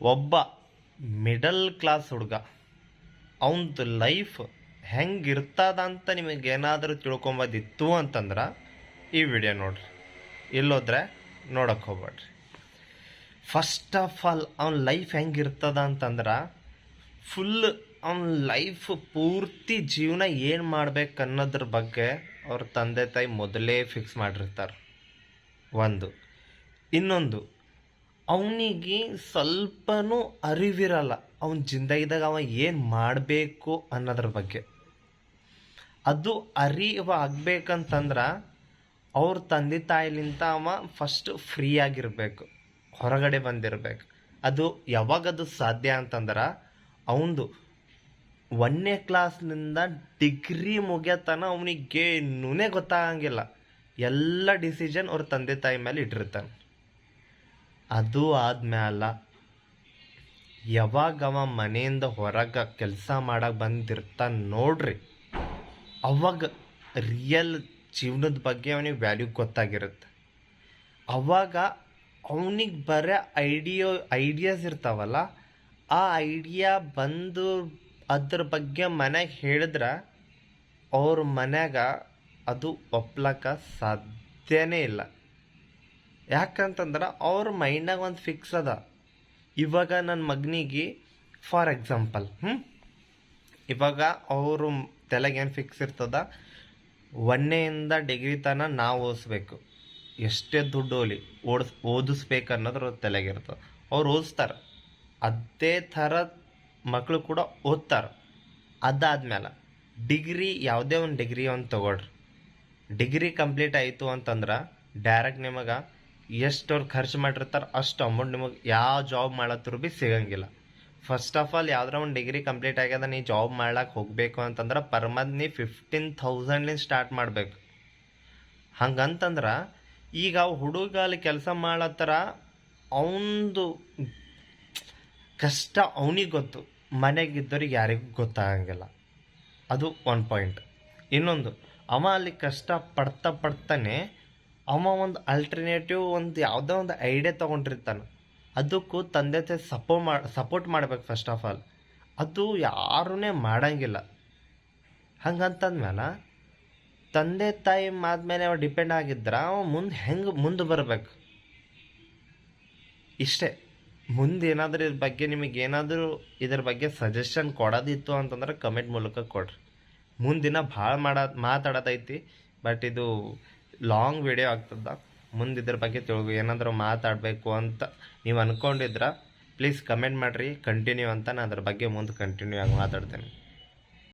ಒಬ್ಬ middle class ಹುಡುಗ ಅವನದು ಲೈಫ್ ಹೆಂಗಿರ್ತದ ಅಂತ ನಿಮಗೇನಾದರೂ ತಿಳ್ಕೊಂಬೋದಿತ್ತು ಅಂತಂದ್ರೆ ಈ ವಿಡಿಯೋ ನೋಡ್ರಿ, ಇಲ್ಲೋದ್ರೆ ನೋಡೋಕೆ ಹೋಗ್ಬೇಡ್ರಿ. ಫಸ್ಟ್ ಆಫ್ ಆಲ್ ಅವನ ಲೈಫ್ ಹೆಂಗಿರ್ತದ ಅಂತಂದ್ರೆ ಫುಲ್ ಅವನ ಲೈಫ್ ಪೂರ್ತಿ ಜೀವನ ಏನು ಮಾಡ್ಬೇಕು ಅನ್ನೋದ್ರ ಬಗ್ಗೆ ಅವ್ರ ತಂದೆ ತಾಯಿ ಮೊದಲೇ ಫಿಕ್ಸ್ ಮಾಡಿರ್ತಾರೆ. ಒಂದು ಇನ್ನೊಂದು, ಅವನಿಗೆ ಸ್ವಲ್ಪನೂ ಅರಿವಿರಲ್ಲ ಅವನ ಜಿಂದಗಿದಾಗ ಅವ ಏನು ಮಾಡಬೇಕು ಅನ್ನೋದ್ರ ಬಗ್ಗೆ. ಅದು ಅರಿವು ಆಗ್ಬೇಕಂತಂದ್ರೆ ಅವ್ರ ತಂದೆ ತಾಯಿಲಿಂತ ಅವ ಫಸ್ಟ್ ಫ್ರೀ ಆಗಿರ್ಬೇಕು, ಹೊರಗಡೆ ಬಂದಿರಬೇಕು. ಅದು ಯಾವಾಗದು ಸಾಧ್ಯ ಅಂತಂದ್ರೆ ಅವನದು 1ನೇ ಕ್ಲಾಸ್ನಿಂದ ಡಿಗ್ರಿ ಮುಗಿಯತನ ಅವನಿಗೆ ಇನ್ನೂ ಗೊತ್ತಾಗಂಗಿಲ್ಲ. ಎಲ್ಲ ಡಿಸಿಷನ್ ಅವ್ರ ತಂದೆ ತಾಯಿ ಮೇಲೆ ಇಟ್ಟಿರ್ತಾನೆ. ಅದು ಆದ್ಮೇಲೆ ಯಾವಾಗ ಅವ ಮನೆಯಿಂದ ಹೊರಗೆ ಕೆಲಸ ಮಾಡಕ್ಕೆ ಬಂದಿರ್ತಾನೆ ನೋಡ್ರಿ, ಅವಾಗ ರಿಯಲ್ ಜೀವನದ ಬಗ್ಗೆ ಅವನಿಗೆ ವ್ಯಾಲ್ಯೂ ಗೊತ್ತಾಗಿರುತ್ತೆ. ಅವಾಗ ಅವನಿಗೆ ಬರೋ ಐಡಿಯಾಸ್ ಇರ್ತಾವಲ್ಲ, ಆ ಐಡಿಯಾ ಬಂದು ಅದ್ರ ಬಗ್ಗೆ ಮನೆಗೆ ಹೇಳಿದ್ರೆ ಅವ್ರ ಮನ್ಯಾಗ ಅದು ಒಪ್ಲಕ್ಕ ಸಾಧ್ಯನೇ ಇಲ್ಲ. ಯಾಕಂತಂದ್ರೆ ಅವ್ರ ಮೈಂಡಾಗ ಒಂದು ಫಿಕ್ಸ್ ಅದ. ಇವಾಗ ನನ್ನ ಮಗನಿಗೆ ಫಾರ್ ಎಕ್ಸಾಂಪಲ್ ಇವಾಗ ಅವರು ತಲೆಗೆ ಏನು ಫಿಕ್ಸ್ ಇರ್ತದ, 1ನೇಯಿಂದ ಡಿಗ್ರಿ ತನಕ ನಾವು ಓದಿಸ್ಬೇಕು, ಎಷ್ಟೇ ದುಡ್ಡು ಹೋಲಿ ಓದಿಸ್ಬೇಕು ಅನ್ನೋದ್ರ ತಲೆಗಿರ್ತದೆ. ಅವ್ರು ಓದಿಸ್ತಾರೆ, ಅದೇ ಥರ ಮಕ್ಕಳು ಕೂಡ ಓದ್ತಾರೆ. ಅದಾದ್ಮೇಲೆ ಡಿಗ್ರಿ, ಯಾವುದೇ ಒಂದು ಡಿಗ್ರಿ ಒಂದು ತೊಗೊಳ್ರಿ. ಡಿಗ್ರಿ ಕಂಪ್ಲೀಟ್ ಆಯಿತು ಅಂತಂದ್ರೆ ಡೈರೆಕ್ಟ್ ನಿಮಗೆ ಎಷ್ಟು ಅವ್ರು ಖರ್ಚು ಮಾಡಿರ್ತಾರೆ ಅಷ್ಟು ಅಮೌಂಟ್ ನಿಮಗೆ ಯಾವ ಜಾಬ್ ಮಾಡತ್ರೂ ಭೀ ಸಿಗಂಗಿಲ್ಲ. ಫಸ್ಟ್ ಆಫ್ ಆಲ್ ಯಾವ್ದಾರ ಒಂದು ಡಿಗ್ರಿ ಕಂಪ್ಲೀಟ್ ಆಗ್ಯದ, ನೀ ಜಾಬ್ ಮಾಡ್ಲಿಕ್ಕೆ ಹೋಗಬೇಕು ಅಂತಂದ್ರೆ ಪರ್ ಮಂತ್ ನೀ 15,000 ಸ್ಟಾರ್ಟ್ ಮಾಡಬೇಕು. ಹಂಗಂತಂದ್ರೆ ಈಗ ಹುಡುಗ ಅಲ್ಲಿ ಕೆಲಸ ಮಾಡತ್ತರ, ಅವನದು ಕಷ್ಟ ಅವನಿಗೆ ಗೊತ್ತು, ಮನೆಗಿದ್ದವ್ರಿಗೆ ಯಾರಿಗೂ ಗೊತ್ತಾಗಂಗಿಲ್ಲ. ಅದು ಒಂದು ಪಾಯಿಂಟ್. ಇನ್ನೊಂದು, ಅವ ಅಲ್ಲಿ ಕಷ್ಟ ಪಡ್ತಾನೆ ಅವ ಒಂದು ಆಲ್ಟರ್ನೇಟಿವ್ ಒಂದು ಯಾವುದೋ ಒಂದು ಐಡಿಯಾ ತೊಗೊಂಡಿರ್ತಾನೆ. ಅದಕ್ಕೂ ತಂದೆ ತಾಯಿ ಸಪೋರ್ಟ್ ಮಾಡ್ಬೇಕು ಫಸ್ಟ್ ಆಫ್ ಆಲ್. ಅದು ಯಾರೂ ಮಾಡಂಗಿಲ್ಲ. ಹಂಗಂತಂದ್ಮೇಲೆ ತಂದೆ ತಾಯಿ ಆದ್ಮೇಲೆ ಅವ ಡಿಪೆಂಡ್ ಆಗಿದ್ರೆ ಅವ ಮುಂದೆ ಬರಬೇಕು. ಇಷ್ಟೇ. ಮುಂದೆ ಏನಾದರೂ ಇದ್ರ ಬಗ್ಗೆ ನಿಮಗೇನಾದರೂ ಇದ್ರ ಬಗ್ಗೆ ಸಜೆಷನ್ ಕೊಡೋದಿತ್ತು ಅಂತಂದ್ರೆ ಕಮೆಂಟ್ ಮೂಲಕ ಕೊಡ್ರಿ. ಮುಂದಿನ ಭಾಳ ಮಾತಾಡೋದೈತಿ, ಬಟ್ ಇದು ಲಾಂಗ್ ವಿಡಿಯೋ ಆಗ್ತದ. ಮುಂದೆ ಇದ್ರ ಬಗ್ಗೆ ಏನಾದರೂ ಮಾತಾಡಬೇಕು ಅಂತ ನೀವು ಅಂದ್ಕೊಂಡಿದ್ರೆ ಪ್ಲೀಸ್ ಕಮೆಂಟ್ ಮಾಡಿರಿ, ಕಂಟಿನ್ಯೂ ಅಂತ. ನಾನು ಅದ್ರ ಬಗ್ಗೆ ಮುಂದೆ ಕಂಟಿನ್ಯೂ ಆಗಿ ಮಾತಾಡ್ತೇನೆ.